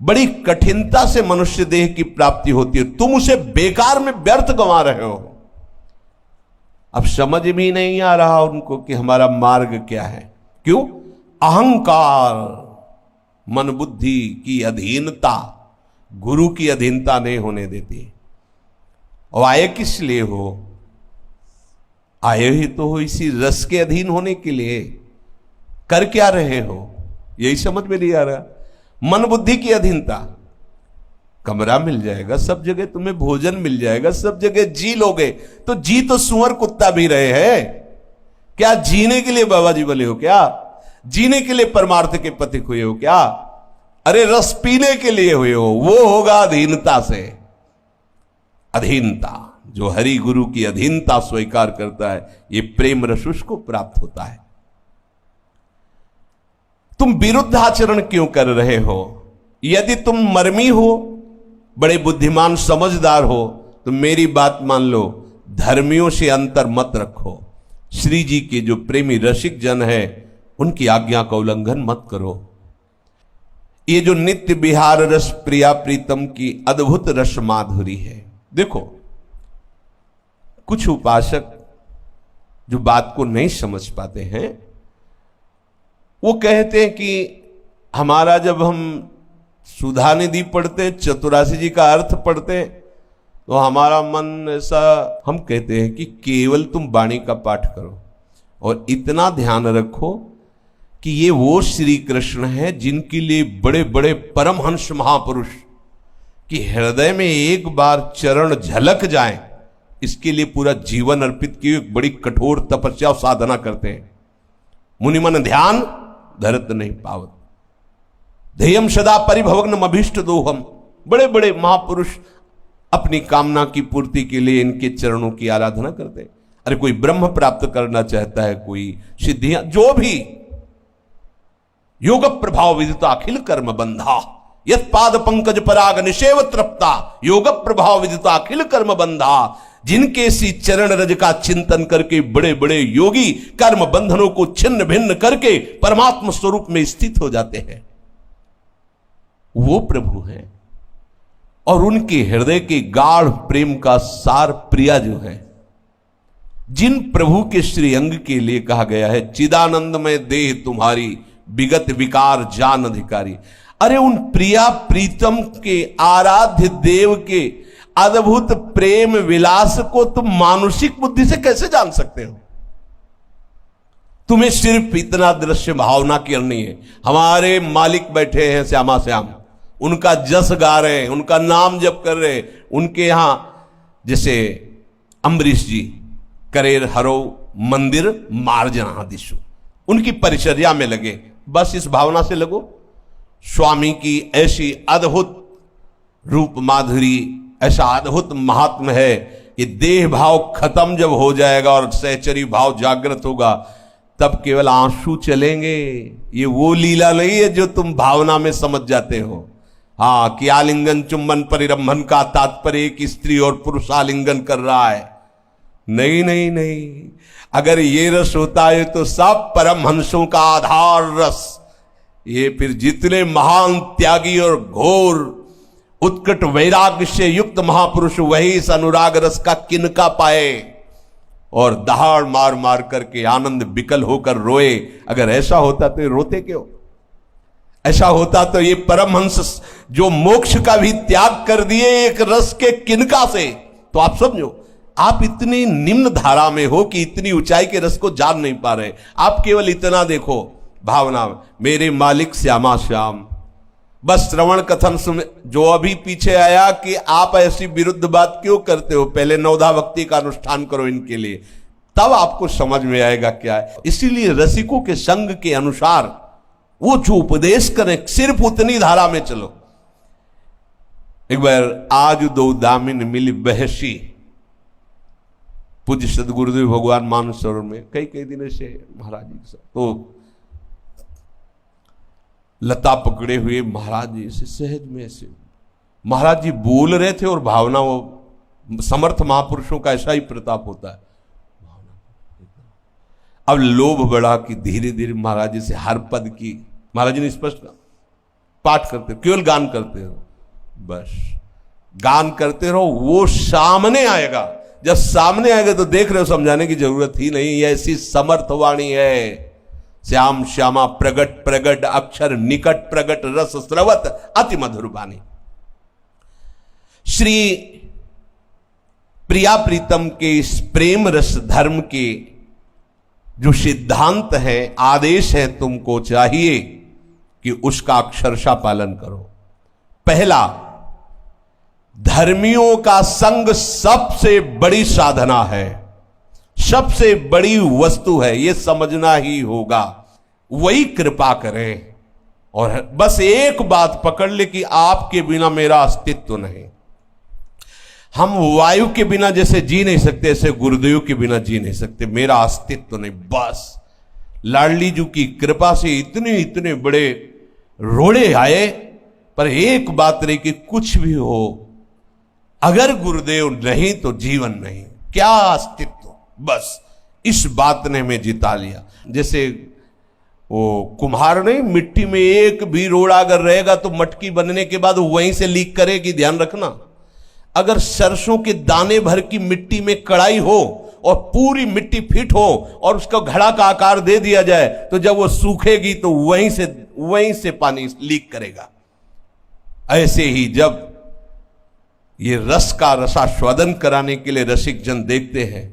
बड़ी कठिनता से मनुष्य देह की प्राप्ति होती है, तुम उसे बेकार में व्यर्थ गंवा रहे हो। अब समझ भी नहीं आ रहा उनको कि हमारा मार्ग क्या है। क्यों? अहंकार, मन बुद्धि की अधीनता गुरु की अधीनता नहीं होने देती। और आए किस लिए हो? आए ही तो हो इसी रस के अधीन होने के लिए। कर क्या रहे हो यही समझ में नहीं आ रहा। मन बुद्धि की अधीनता, कमरा मिल जाएगा सब जगह, तुम्हें भोजन मिल जाएगा सब जगह, जी लोगे तो जी तो सुअर कुत्ता भी रहे हैं। क्या जीने के लिए बाबा जी बोले हो? क्या जीने के लिए परमार्थ के पथिक हुए हो? क्या अरे रस पीने के लिए हुए हो? वो होगा अधीनता से। अधीनता, जो हरि गुरु की अधीनता स्वीकार करता है, ये प्रेम रस उसको प्राप्त होता है। तुम विरुद्ध आचरण क्यों कर रहे हो? यदि तुम मर्मी हो, बड़े बुद्धिमान समझदार हो, तो मेरी बात मान लो, धर्मियों से अंतर मत रखो। श्री जी के जो प्रेमी रसिक जन है उनकी आज्ञा का उल्लंघन मत करो। ये जो नित्य विहार रस प्रिया प्रीतम की अद्भुत रस माधुरी है। देखो, कुछ उपासक जो बात को नहीं समझ पाते हैं, वो कहते हैं कि हमारा जब हम सुधा निधि पढ़ते, चतुरासी जी का अर्थ पढ़ते, तो हमारा मन ऐसा, हम कहते हैं कि केवल तुम वाणी का पाठ करो और इतना ध्यान रखो कि ये वो श्री कृष्ण है जिनके लिए बड़े बड़े परमहंस महापुरुष की हृदय में एक बार चरण झलक जाए, इसके लिए पूरा जीवन अर्पित किए, एक बड़ी कठोर तपस्या और साधना करते हैं। मुनिमन ध्यान धरत नहीं पावत, ध्येयम सदा परिभवग्नम अभीष्ट दोहम। बड़े बड़े महापुरुष अपनी कामना की पूर्ति के लिए इनके चरणों की आराधना करते हैं। अरे कोई ब्रह्म प्राप्त करना चाहता है, कोई सिद्धियां, जो भी, योग प्रभाव विदिता अखिल कर्म बंधा, यत पाद पंकज पराग निषेव तृप्ता, योग प्रभाव विदिता अखिल कर्म बंधा। जिनके सी चरण रज का चिंतन करके बड़े बड़े योगी कर्म बंधनों को छिन्न भिन्न करके परमात्मा स्वरूप में स्थित हो जाते हैं, वो प्रभु हैं। और उनके हृदय के गाढ़ प्रेम का सार प्रिया जो है, जिन प्रभु के श्री अंग के लिए कहा गया है, चिदानंद में देह तुम्हारी विगत विकार जान अधिकारी। अरे उन प्रिया प्रीतम के आराध्य देव के अद्भुत प्रेम विलास को तुम मानुषिक बुद्धि से कैसे जान सकते हो? तुम्हें सिर्फ इतना दृश्य भावना करनी है। हमारे मालिक बैठे हैं श्यामा श्याम, उनका जस गा रहे हैं, उनका नाम जप कर रहे हैं। उनके यहां जैसे अम्बरीश जी करेर हरो मंदिर मार्जना दिशु, उनकी परिचर्या में लगे, बस इस भावना से लगो। स्वामी की ऐसी अद्भुत रूप माधुरी, ऐसा अद्भुत महात्म है कि देह भाव खत्म जब हो जाएगा और सहचरी भाव जागृत होगा, तब केवल आंसू चलेंगे। ये वो लीला नहीं है जो तुम भावना में समझ जाते हो। हाँ, कि आलिंगन चुंबन परिरंभन का तात्पर्य एक स्त्री और पुरुष आलिंगन कर रहा है। नहीं नहीं नहीं, अगर ये रस होता है तो सब परमहंसों का आधार रस, ये फिर जितने महान त्यागी और घोर उत्कट वैराग्य से युक्त महापुरुष, वही इस अनुराग रस का किनका पाए और दहाड़ मार मार करके आनंद विकल होकर रोए। अगर ऐसा होता तो रोते क्यों? ऐसा होता तो ये परमहंस जो मोक्ष का भी त्याग कर दिए एक रस के किनका से, तो आप समझो आप इतनी निम्न धारा में हो कि इतनी ऊंचाई के रस को जान नहीं पा रहे। आप केवल इतना देखो भावना, मेरे मालिक श्यामा श्याम। बस श्रवण कथन सुन, जो अभी पीछे आया कि आप ऐसी विरुद्ध बात क्यों करते हो, पहले नवधा भक्ति का अनुष्ठान करो इनके लिए, तब आपको समझ में आएगा क्या है। इसीलिए रसिकों के संग के अनुसार वो जो उपदेश करें, सिर्फ उतनी धारा में चलो। एक बार आज दो दामिन मिली बहसी, पूज्य सदगुरुदेव भगवान मानसरोवर में कई दिनों से महाराज जी के साथ, तो लता पकड़े हुए महाराज जी से सहज में ऐसे महाराज जी बोल रहे थे, और भावना, वो समर्थ महापुरुषों का ऐसा ही प्रताप होता है। अब लोभ बढ़ा कि धीरे धीरे महाराज जी से हर पद की, महाराज जी ने स्पष्ट कहा, पाठ करते, केवल गान करते रहो, बस गान करते रहो, वो सामने आएगा। जब सामने आएगा तो देख रहे हो, समझाने की जरूरत ही नहीं, ऐसी समर्थ वाणी है। श्याम श्यामा प्रगट प्रगट अक्षर निकट प्रगट रस स्रवत अति मधुर वाणी। श्री प्रिया प्रीतम के इस प्रेम रस धर्म के जो सिद्धांत है, आदेश है, तुमको चाहिए कि उसका अक्षरशः पालन करो। पहला, धर्मियों का संग सबसे बड़ी साधना है, सबसे बड़ी वस्तु है, यह समझना ही होगा। वही कृपा करें और बस एक बात पकड़ ले कि आपके बिना मेरा अस्तित्व नहीं। हम वायु के बिना जैसे जी नहीं सकते, ऐसे गुरुदेव के बिना जी नहीं सकते, मेरा अस्तित्व नहीं। बस लाडली जी की कृपा से इतने बड़े रोड़े आए, पर एक बात रही कि कुछ भी हो, अगर गुरुदेव नहीं तो जीवन नहीं, क्या अस्तित्व। बस इस बात ने हमें जिता लिया। जैसे वो कुम्हार नहीं, मिट्टी में एक भी रोड़ा अगर रहेगा तो मटकी बनने के बाद वहीं से लीक करेगी, ध्यान रखना। अगर सरसों के दाने भर की मिट्टी में कड़ाई हो और पूरी मिट्टी फिट हो और उसका घड़ा का आकार दे दिया जाए, तो जब वो सूखेगी तो वहीं से पानी लीक करेगा। ऐसे ही जब ये रस का रसास्वादन कराने के लिए रसिक जन देखते हैं,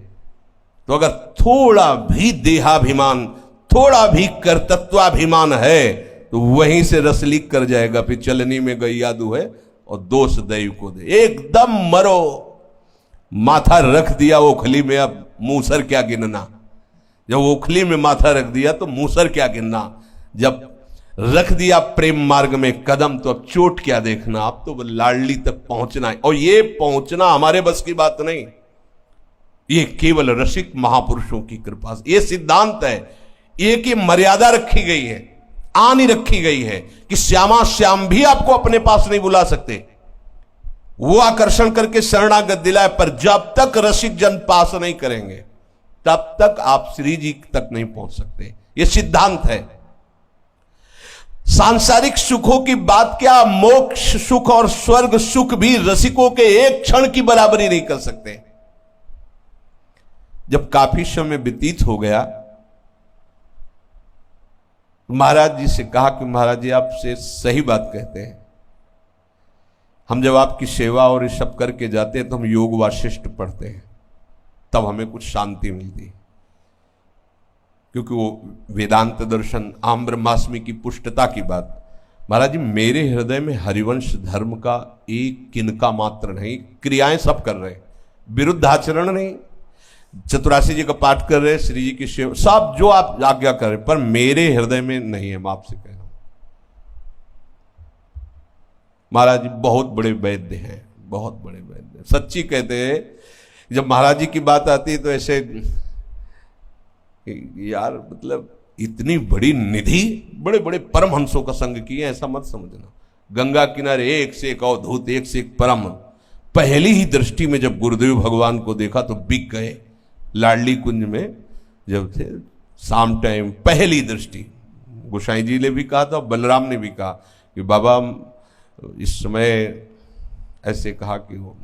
तो अगर थोड़ा भी देहाभिमान, थोड़ा भी कर्तत्वाभिमान है, तो वहीं से रस लीक कर जाएगा। फिर चलनी में गैया दुहे और दोष दैव को दे, एकदम मरो। माथा रख दिया ओखली में, अब मूसर क्या गिनना। जब ओखली में माथा रख दिया तो मूसर क्या गिनना। जब रख दिया प्रेम मार्ग में कदम, तो अब चोट क्या देखना। अब तो लाडली तक पहुंचना है, और ये पहुंचना हमारे बस की बात नहीं, ये केवल रसिक महापुरुषों की कृपा से। ये सिद्धांत है, एक ही मर्यादा रखी गई है, आनी रखी गई है कि श्यामा श्याम भी आपको अपने पास नहीं बुला सकते। वो आकर्षण करके शरणागत दिलाए, पर जब तक रसिक जन पास नहीं करेंगे तब तक आप श्री जी तक नहीं पहुंच सकते। यह सिद्धांत है। सांसारिक सुखों की बात क्या, मोक्ष सुख और स्वर्ग सुख भी रसिकों के एक क्षण की बराबरी नहीं कर सकते। जब काफी समय व्यतीत हो गया, महाराज जी से कहा कि महाराज जी आपसे सही बात कहते हैं, हम जब आपकी सेवा और ये सब करके जाते हैं तो हम योग वाशिष्ठ पढ़ते हैं, तब हमें कुछ शांति मिलती है, क्योंकि वो वेदांत दर्शन आम ब्रह्मास्मि की पुष्टता की बात। महाराज जी मेरे हृदय में हरिवंश धर्म का एक किनका मात्र नहीं, क्रियाएं सब कर रहे, विरुद्ध आचरण नहीं, चतुरासी जी का पाठ कर रहे, श्री जी की सेवा, सब जो आप आज्ञा कर रहे, पर मेरे हृदय में नहीं है। मैं आपसे कह रहा हूं, महाराज जी बहुत बड़े वैद्य हैं, बहुत बड़े वैद्य, सच्ची कहते हैं। जब महाराज जी की बात आती है तो ऐसे यार, मतलब इतनी बड़ी निधि, बड़े बड़े परमहंसों का संग किए, ऐसा मत समझना। गंगा किनारे एक से एक अवधूत, एक से एक परम। पहली ही दृष्टि में जब गुरुदेव भगवान को देखा तो बिक गए। लाडली कुंज में जब थे, शाम टाइम, पहली दृष्टि, गोसाई जी ने भी कहा था, बलराम ने भी कहा कि बाबा इस समय ऐसे कहा कि वो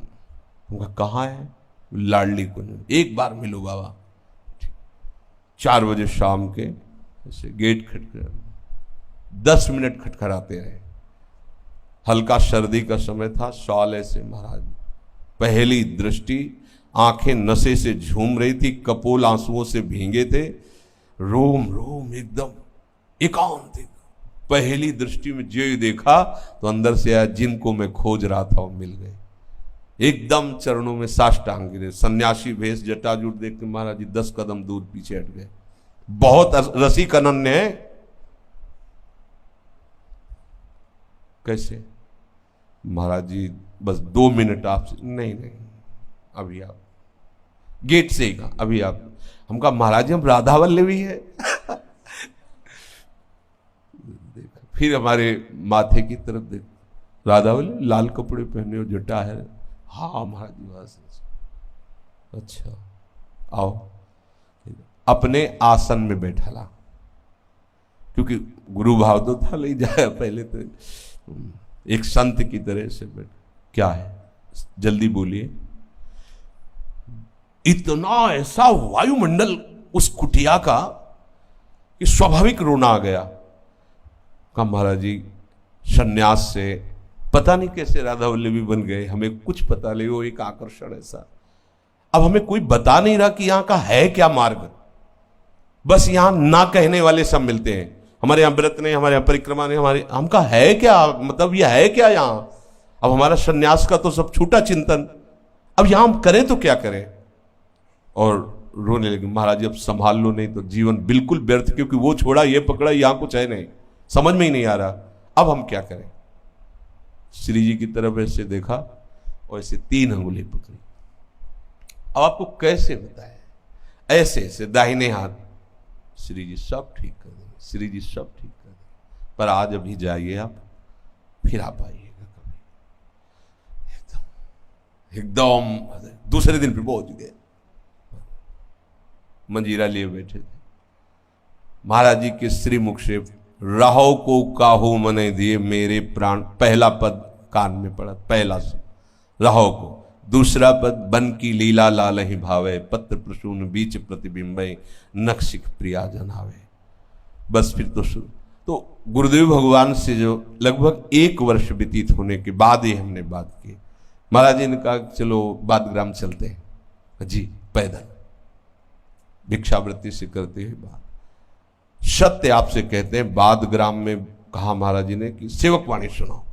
कहाँ है, लाडली कुंज, एक बार मिलो बाबा। 4 बजे शाम के ऐसे गेट खटखटा, 10 मिनट खटखटाते रहे। हल्का सर्दी का समय था, शॉल ऐसे महाराज, पहली दृष्टि, आंखें नशे से झूम रही थी, कपोल आंसुओं से भींगे थे, रोम रोम एकदम एकांत। पहली दृष्टि में जो देखा तो अंदर से आया, जिनको मैं खोज रहा था वो मिल गए। एकदम चरणों में साष्टांग गिरे, सन्यासी भेष, जटाजूट देख के महाराज जी 10 कदम दूर पीछे हट गए। बहुत रसिक अनन्य है। कैसे महाराज जी बस 2 मिनट आपसे, नहीं अभी आप गेट से ही कहा, अभी आप। हम कहा महाराज जी हम राधा वल्लभी है। फिर हमारे माथे की तरफ देख, राधा वल्लभी, लाल कपड़े पहने हो, जटा है। हाँ महाराज जी वहां से। अच्छा आओ, अपने आसन में बैठा ला, क्योंकि गुरु भाव तो था, ले जाए पहले तो एक संत की तरह से बैठ, क्या है, जल्दी बोलिए। इतना ऐसा वायुमंडल उस कुटिया का कि स्वाभाविक रोना आ गया। कहा महाराज जी सन्यास से पता नहीं कैसे राधा वल्लभी बन गए, हमें कुछ पता नहीं, वो एक आकर्षण ऐसा। अब हमें कोई बता नहीं रहा कि यहां का है क्या मार्ग, बस यहां ना कहने वाले सब मिलते हैं। हमारे यहां व्रत ने, हमारे यहां परिक्रमा ने, हमारे हमका है क्या, मतलब यह है क्या यहां। अब हमारा सन्यास का तो सब छूटा चिंतन, अब यहां हम करें तो क्या करें। और रोने लगे, महाराज अब संभाल लो, नहीं तो जीवन बिल्कुल व्यर्थ, क्योंकि वो छोड़ा ये पकड़ा, यहां कुछ है नहीं, समझ में ही नहीं आ रहा, अब हम क्या करें। श्री जी की तरफ ऐसे देखा और ऐसे 3 अंगुली पकड़ी। अब आपको कैसे बताएं, ऐसे ऐसे दाहिने हाथ, श्री जी सब ठीक कर देंगे, श्री जी सब ठीक कर देंगे, पर आज अभी जाइए आप, फिर आप आइएगा कभी। एकदम दूसरे दिन फिर पहुंच गए, मंजीरा लिए बैठे थे। महाराज जी के श्रीमुख से राहो को काहू मने दिए मेरे प्राण, पहला पद कान में पड़ा, पहला से राहो को। दूसरा पद बन की लीला लाल ही भावे, पत्र प्रसून बीच प्रतिबिंबे, नक्शिक प्रिया जनावे। बस फिर तो शुरू। तो गुरुदेव भगवान से जो लगभग 1 वर्ष व्यतीत होने के बाद ही हमने बात की। महाराज जी ने कहा चलो बादग्राम चलते हैं जी, पैदल भिक्षावृत्ति से करते हुए बात। सत्य आपसे कहते हैं, बादग्राम में कहा महाराज जी ने कि सेवकवाणी सुनाओ।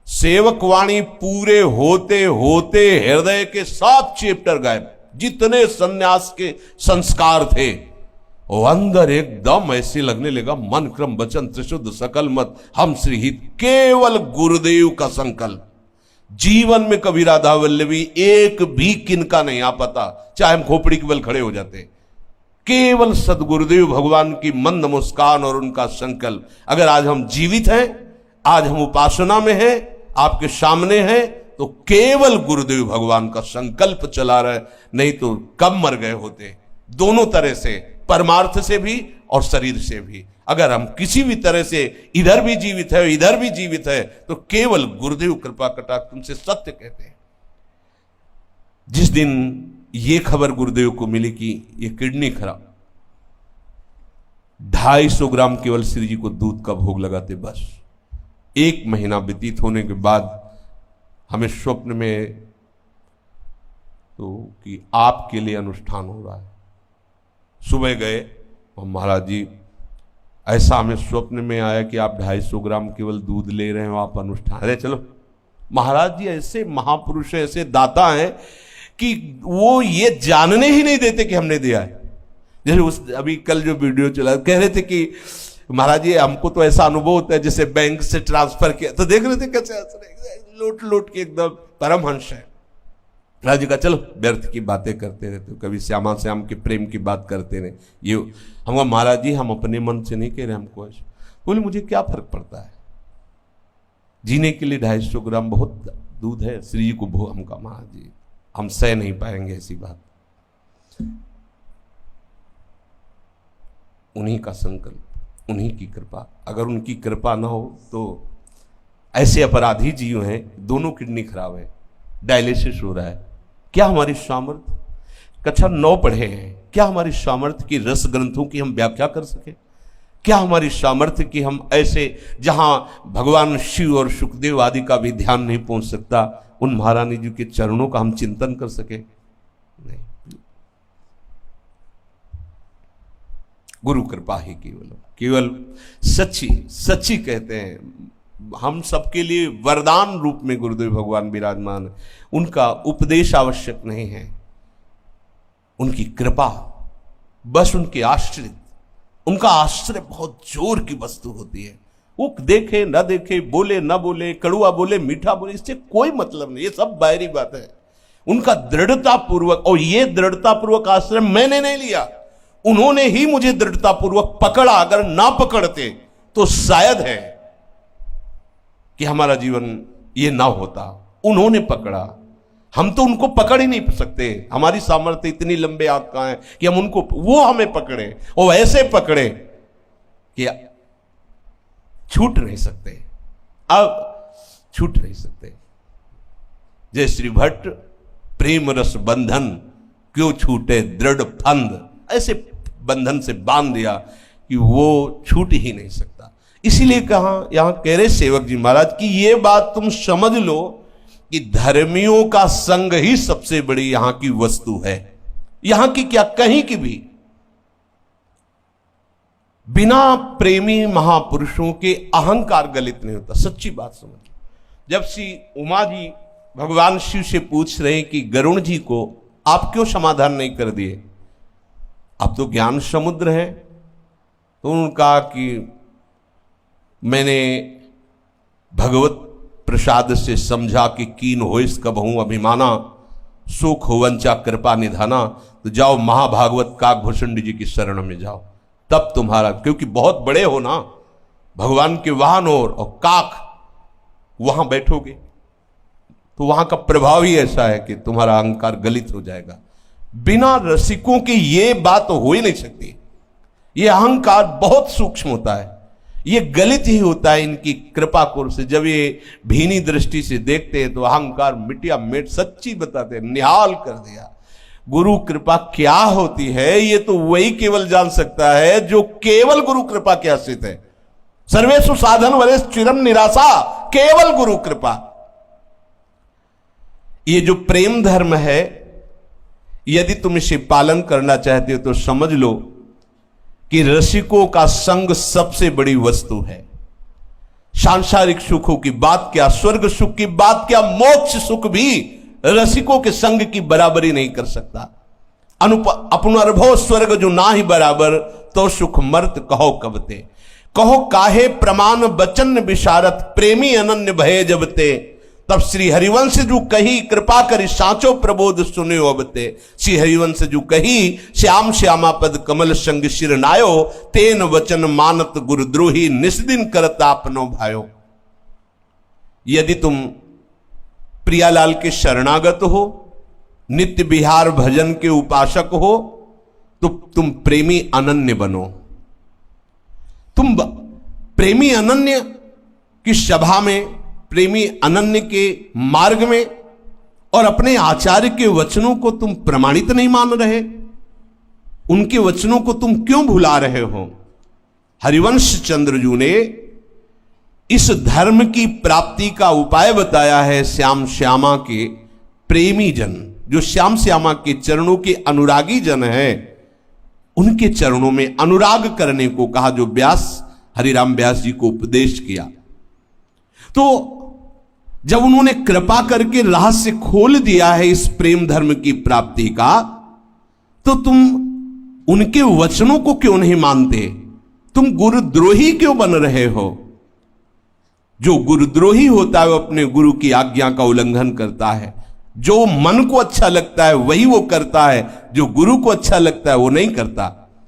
सेवकवाणी पूरे होते होते हृदय के 7 चैप्टर गायब, जितने सन्यास के संस्कार थे वो अंदर एकदम ऐसे लगने लगा, मन क्रम वचन त्रिशुद्ध सकल मत हम श्रीहित, केवल गुरुदेव का संकल्प। जीवन में कभी राधा वल्लभी एक भी किनका नहीं आ पाता, चाहे हम खोपड़ी के बल खड़े हो जाते, केवल सदगुरुदेव भगवान की मंद मुस्कान और उनका संकल्प। अगर आज हम जीवित हैं, आज हम उपासना में हैं, आपके सामने हैं, तो केवल गुरुदेव भगवान का संकल्प चला रहे, नहीं तो कब मर गए होते। दोनों तरह से, परमार्थ से भी और शरीर से भी। अगर हम किसी भी तरह से इधर भी जीवित है इधर भी जीवित है, तो केवल गुरुदेव कृपा कटाक्ष तुमसे सत्य कहते हैं। जिस दिन ये खबर गुरुदेव को मिली कि ये किडनी खराब, 250 ग्राम केवल श्री जी को दूध का भोग लगाते, बस 1 महीना व्यतीत होने के बाद हमें स्वप्न में तो कि आपके लिए अनुष्ठान हो रहा है। सुबह गए और महाराज जी ऐसा हमें स्वप्न में आया कि आप 250 ग्राम केवल दूध ले रहे हो, आप अनुष्ठान। अरे चलो, महाराज जी ऐसे महापुरुष है, ऐसे दाता हैं कि वो ये जानने ही नहीं देते कि हमने दिया है। जैसे उस अभी कल जो वीडियो चला, कह रहे थे कि महाराज जी हमको तो ऐसा अनुभव होता है जैसे बैंक से ट्रांसफर किया, तो देख रहे थे कैसे लोट लोट के एकदम परमहंस है। महाराज जी का चलो व्यर्थ की बातें करते रहते हो, कभी श्यामा श्याम के प्रेम की बात करते रहे। ये हम महाराज जी हम अपने मन से नहीं कह रहे, हमको ऐसे बोले मुझे क्या फर्क पड़ता है, जीने के लिए 250 ग्राम बहुत दूध है, श्री जी को भो हमका महाराज जी हम सह नहीं पाएंगे ऐसी बात। उन्हीं का संकल्प, उन्हीं की कृपा, अगर उनकी कृपा ना हो तो ऐसे अपराधी जीव हैं, दोनों किडनी खराब है, डायलिसिस हो रहा है। क्या हमारी सामर्थ्य, कक्षा 9 पढ़े हैं, क्या हमारी सामर्थ्य की रस ग्रंथों की हम व्याख्या कर सके? क्या हमारी सामर्थ्य की हम ऐसे जहां भगवान शिव और सुखदेव आदि का भी ध्यान नहीं पहुंच सकता, उन महारानी जी के चरणों का हम चिंतन कर सके? नहीं, गुरु कृपा ही केवल सच्ची सच्ची कहते हैं। हम सबके लिए वरदान रूप में गुरुदेव भगवान विराजमान है। उनका उपदेश आवश्यक नहीं है, उनकी कृपा, बस उनके आश्रित, उनका आश्रय बहुत जोर की वस्तु होती है। वो देखे न देखे, बोले न बोले, कड़ुआ बोले मीठा बोले, इससे कोई मतलब नहीं, ये सब बाहरी बात है। उनका दृढ़ता पूर्वक, और ये दृढ़ता पूर्वक आश्रय मैंने नहीं लिया, उन्होंने ही मुझे दृढ़ता पूर्वक पकड़ा। अगर ना पकड़ते तो शायद है कि हमारा जीवन ये ना होता। उन्होंने पकड़ा, हम तो उनको पकड़ ही नहीं सकते, हमारी सामर्थ्य इतनी लंबे हाथ कहां है कि हम उनको, वो हमें पकड़े और ऐसे पकड़े कि छूट नहीं सकते। अब छूट नहीं सकते। जय श्री भट्ट, प्रेम रस बंधन क्यों छूटे दृढ़ फंद, ऐसे बंधन से बांध दिया कि वो छूट ही नहीं सकता। इसीलिए कहा, यहां कह रहे सेवक जी महाराज कि ये बात तुम समझ लो कि धर्मियों का संग ही सबसे बड़ी यहां की वस्तु है। यहां की क्या, कहीं की भी बिना प्रेमी महापुरुषों के अहंकार गलित नहीं होता। सच्ची बात समझ। जब श्री उमा जी भगवान शिव से पूछ रहे कि गरुण जी को आप क्यों समाधान नहीं कर दिए, अब तो ज्ञान समुद्र है, तो उन्होंने कहा कि मैंने भगवत प्रसाद से समझा कि कीन होइस कबहूं अभिमाना, सुख होवंचा कृपा निधाना। तो जाओ महाभागवत काकभूषण जी की शरण में जाओ, तब तुम्हारा, क्योंकि बहुत बड़े हो ना, भगवान के वाहन और काक वहां बैठोगे तो वहां का प्रभाव ही ऐसा है कि तुम्हारा अहंकार गलित हो जाएगा। बिना रसिकों के ये बात हो ही नहीं सकती। ये अहंकार बहुत सूक्ष्म होता है, ये गलित ही होता है इनकी कृपा कोर से। जब ये भीनी दृष्टि से देखते हैं तो अहंकार मिटिया मिट, सच्ची बताते हैं, निहाल कर दिया। गुरु कृपा क्या होती है ये तो वही केवल जान सकता है जो केवल गुरु कृपा के आश्रित है। सर्वेषु साधन वरेश चिरम निराशा, केवल गुरु कृपा। ये जो प्रेम धर्म है, यदि तुम इसे पालन करना चाहते हो तो समझ लो कि रसिकों का संग सबसे बड़ी वस्तु है। सांसारिक सुखों की बात क्या, स्वर्ग सुख की बात क्या, मोक्ष सुख भी रसिकों के संग की बराबरी नहीं कर सकता। अपन अनुभव स्वर्ग जो ना ही बराबर, तो सुख मर्त कहो कबते। कहो काहे प्रमाण बचन विशारत, प्रेमी अनन्य भय जबते। तब श्री हरिवंश जो कही कृपा करी, सांचो प्रबोध सुने अबते। श्री हरिवंश जो कही श्याम श्यामा पद कमल संग शिर नायो, तेन वचन मानत गुरुद्रोही निस्दिन करता अपनो भायो। यदि तुम प्रियालाल के शरणागत हो, नित्य विहार भजन के उपासक हो, तो तुम प्रेमी अनन्य बनो। तुम प्रेमी अनन्य की सभा में, प्रेमी अनन्य के मार्ग में, और अपने आचार्य के वचनों को तुम प्रमाणित नहीं मान रहे, उनके वचनों को तुम क्यों भुला रहे हो? हरिवंश चंद्रजू ने इस धर्म की प्राप्ति का उपाय बताया है श्याम श्यामा के प्रेमी जन, जो श्याम श्यामा के चरणों के अनुरागी जन हैं, उनके चरणों में अनुराग करने को कहा, जो व्यास हरिराम व्यास जी को उपदेश किया। तो जब उन्होंने कृपा करके रहस्य खोल दिया है इस प्रेम धर्म की प्राप्ति का, तो तुम उनके वचनों को क्यों नहीं मानते? तुम गुरुद्रोही क्यों बन रहे हो? जो गुरुद्रोही होता है वो अपने गुरु की आज्ञा का उल्लंघन करता है। जो मन को अच्छा लगता है वही वो करता है, जो गुरु को अच्छा लगता है वो नहीं करता।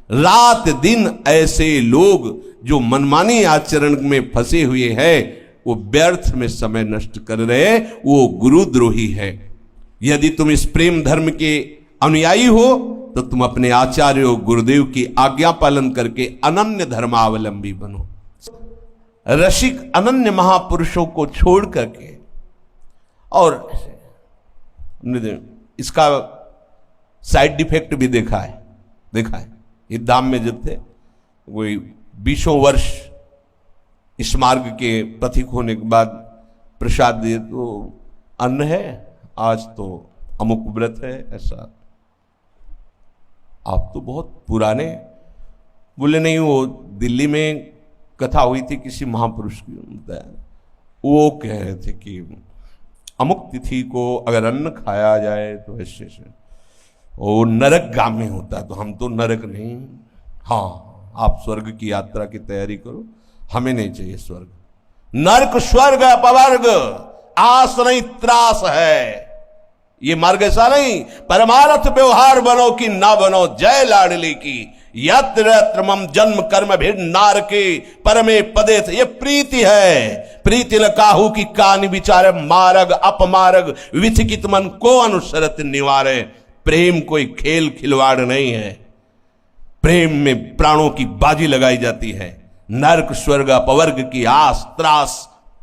रात दिन ऐसे लोग जो मनमानी आचरण में फंसे हुए हैं, वो व्यर्थ में समय नष्ट कर रहे, वो गुरुद्रोही है। यदि तुम इस प्रेम धर्म के अनुयायी हो तो तुम अपने आचार्य और गुरुदेव की आज्ञा पालन करके अनन्य धर्मावलंबी बनो। रसिक अनन्य महापुरुषों को छोड़ करके, और इसका साइड इफेक्ट भी देखा है। ये धाम में जब थे, कोई 20 वर्ष इस मार्ग के पथिक होने के बाद प्रसाद दिए, तो अन्न है, आज तो अमुक व्रत है, ऐसा। आप तो बहुत पुराने। बोले नहीं, वो दिल्ली में कथा हुई थी किसी महापुरुष की, वो कह रहे थे कि अमुक तिथि को अगर अन्न खाया जाए तो ऐसे वो नरक गामी होता है। तो हम तो नरक नहीं, हाँ आप स्वर्ग की यात्रा की तैयारी करो, हमें नहीं चाहिए स्वर्ग। नरक स्वर्ग अपवर्ग आस नहीं त्रास है, ये मार्ग ऐसा नहीं। परमार्थ व्यवहार बनो कि ना बनो, जय लाडली की। यत्र यत्र मम जन्म कर्म भिन्न नारके परमे पदे, ये प्रीति है। प्रीति न काहू की कानि विचारे, मार्ग अपमार्ग विथिकित मन को अनुसरत निवारे। प्रेम कोई खेल खिलवाड़ नहीं है, प्रेम में प्राणों की बाजी लगाई जाती है। नरक स्वर्ग अपवर्ग की आस त्रास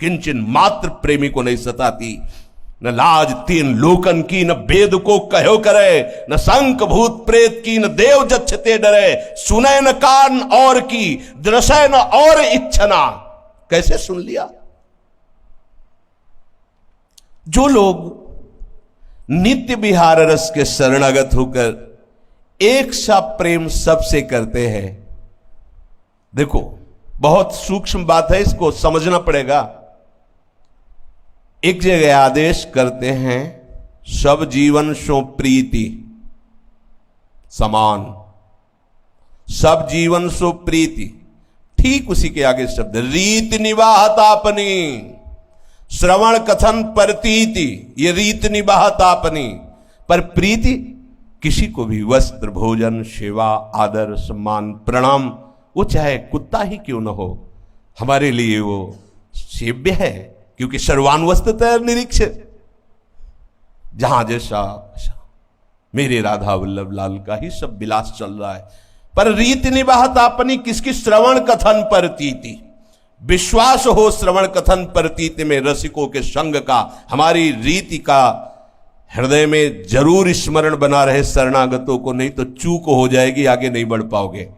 किंचन मात्र प्रेमी को नहीं सताती। न लाज तीन लोकन की, न वेद को कहो करे, न शंख भूत प्रेत की, न देव जच्छते डरे। सुने न कान और की, दृश्य न और इच्छना। कैसे सुन लिया? जो लोग नित्य विहार रस के शरणागत होकर एक सा प्रेम सबसे करते हैं। देखो, बहुत सूक्ष्म बात है, इसको समझना पड़ेगा। एक जगह आदेश करते हैं, सब जीवन सो प्रीति समान, सब जीवन सो प्रीति। ठीक उसी के आगे शब्द, रीत निवाहतापनी, श्रवण कथन परतीति। ये रीत निवाहतापनी, पर प्रीति किसी को भी वस्त्र, भोजन, सेवा, आदर, सम्मान, प्रणाम, वो चाहे कुत्ता ही क्यों न हो, हमारे लिए वो सेव्य है, क्योंकि सर्वान्वस्तः निरीक्षित। जहां जैसा मेरे राधा वल्लभ लाल का ही सब विलास चल रहा है। पर रीति निवाहतापनी किसकी? श्रवण कथन परतीति। विश्वास हो श्रवण कथन परतीति में रसिकों के संग का, हमारी रीति का हृदय में जरूर स्मरण बना रहे शरणागतों को, नहीं तो चूक हो जाएगी, आगे नहीं बढ़ पाओगे।